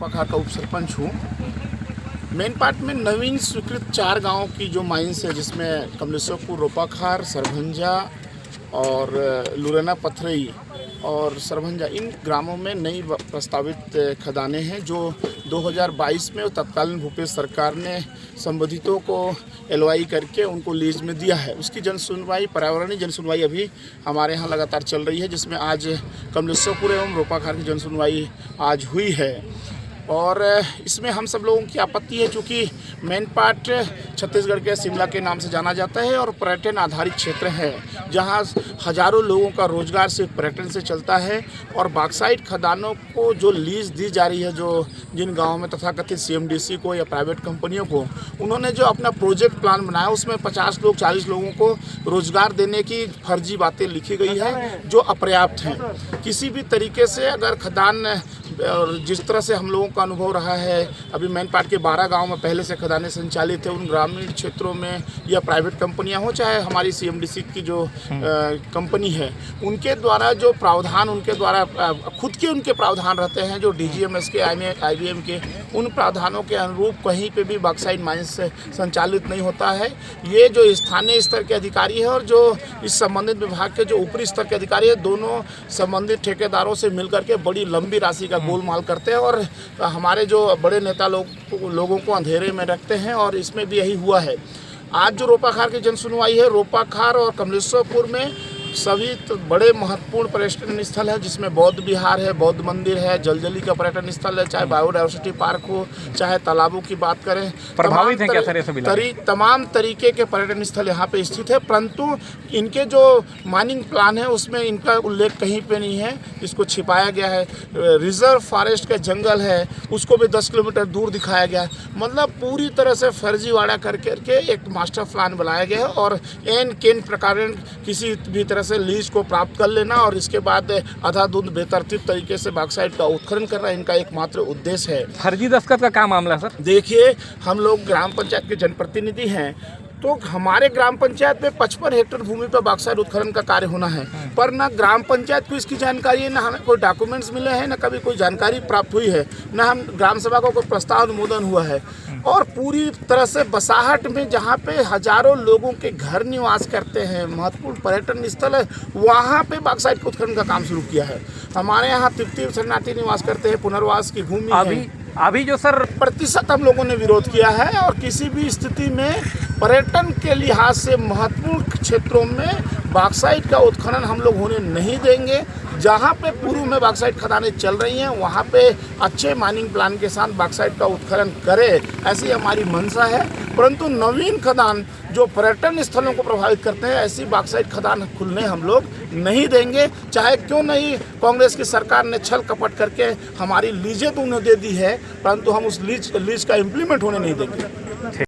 रोपाखार का उप सरपंच हूँ। मेन पार्ट में नवीन स्वीकृत 4 गांवों की जो माइंस है, जिसमें कमलेश्वरपुर, रोपाखार, सरभंजा और लुरेना पथरई और सरभंजा, इन ग्रामों में नई प्रस्तावित खदानें हैं जो 2022 में तत्कालीन भूपेश सरकार ने संबंधितों को LOI करके उनको लीज में दिया है। उसकी जन सुनवाई, पर्यावरणीय जन सुनवाई अभी हमारे यहाँ लगातार चल रही है, जिसमें आज कमलेश्वरपुर एवं रोपाखार की जन सुनवाई आज हुई है। और इसमें हम सब लोगों की आपत्ति है, चूँकि मेन पार्ट छत्तीसगढ़ के शिमला के नाम से जाना जाता है और पर्यटन आधारित क्षेत्र है, जहां हजारों लोगों का रोजगार सिर्फ पर्यटन से चलता है। और बॉक्साइट खदानों को जो लीज दी जा रही है, जो जिन गाँवों में तथाकथित CMDC को या प्राइवेट कंपनियों को, उन्होंने जो अपना प्रोजेक्ट प्लान बनाया उसमें 50 लोग 40 लोगों को रोजगार देने की फर्जी बातें लिखी गई है, जो अपर्याप्त हैं। किसी भी तरीके से अगर खदान, और जिस तरह से हम लोगों का अनुभव रहा है, अभी मेन पार्ट के 12 गांव में पहले से खदानें संचालित है, उन ग्रामीण क्षेत्रों में या प्राइवेट कंपनियां हो चाहे हमारी CMDC की जो कंपनी है, उनके द्वारा जो प्रावधान, उनके द्वारा खुद के उनके प्रावधान रहते हैं, जो DGMS के, IBM के, उन प्रावधानों के अनुरूप कहीं पे भी बॉक्साइट माइंस संचालित नहीं होता है। ये जो स्थानीय स्तर के अधिकारी है और जो इस संबंधित विभाग के जो ऊपरी स्तर के अधिकारी है, दोनों संबंधित ठेकेदारों से मिलकर के बड़ी लंबी राशि का गोलमाल करते हैं और हमारे जो बड़े नेता लोगों को अंधेरे में रखते हैं। और इसमें भी यही हुआ है। आज जो रोपाखार की जन सुनवाई है, रोपाखार और कमलेश्वरपुर में सभी तो बड़े महत्वपूर्ण पर्यटन स्थल है, जिसमें बौद्ध विहार है, बौद्ध मंदिर है, जलजली का पर्यटन स्थल है, चाहे बायोडाइवर्सिटी पार्क हो, चाहे तालाबों की बात करें, प्रभावित है क्या सर ये सभी? तमाम तरीके के पर्यटन स्थल यहाँ पे स्थित है। परंतु इनके जो माइनिंग प्लान है उसमें इनका उल्लेख कहीं पे नहीं है, इसको छिपाया गया है। रिजर्व फॉरेस्ट का जंगल है, उसको भी 10 किलोमीटर दूर दिखाया गया है। मतलब पूरी तरह से फर्जीवाड़ा करके एक मास्टर प्लान बनाया गया है और एन केन प्रकार किसी भी तरह से लीज को प्राप्त कर लेना और इसके बाद अंधाधुंध बेतरतीब तरीके से बॉक्साइट का उत्खनन करना, इनका एकमात्र उद्देश्य है। फर्जी दस्तखत का क्या मामला सर? देखिए, हम लोग ग्राम पंचायत के जनप्रतिनिधि हैं, तो हमारे ग्राम पंचायत में 55 हेक्टेयर भूमि पर बॉक्साइट उत्खनन का कार्य होना है, पर ना ग्राम पंचायत को इसकी जानकारी है, ना हमें कोई डॉक्यूमेंट्स मिले हैं, ना कभी कोई जानकारी प्राप्त हुई है, ना हम ग्राम सभा को कोई प्रस्ताव अनुमोदन हुआ है। और पूरी तरह से बसाहट में, जहाँ पे हजारों लोगों के घर निवास करते हैं, महत्वपूर्ण पर्यटन स्थल है, वहाँ पे बॉक्साइट के उत्खनन का काम शुरू किया है। हमारे यहाँ तिब्बती शरणार्थी निवास करते हैं, पुनर्वास की भूमि अभी जो सर प्रतिशत हम लोगों ने विरोध किया है। और किसी भी स्थिति में पर्यटन के लिहाज से महत्वपूर्ण क्षेत्रों में बॉक्साइट का उत्खनन हम लोग होने नहीं देंगे। जहाँ पे पूर्व में बॉक्साइट खदानें चल रही हैं, वहाँ पे अच्छे माइनिंग प्लान के साथ बॉक्साइट का उत्खनन करे, ऐसी हमारी मंशा है। परंतु नवीन खदान जो पर्यटन स्थलों को प्रभावित करते हैं, ऐसी बॉक्साइट खदान खुलने हम लोग नहीं देंगे। चाहे क्यों नहीं कांग्रेस की सरकार ने छल कपट करके हमारी लीजें तो उन्हें दे दी है, परंतु हम उस लीज का इम्प्लीमेंट होने नहीं देंगे।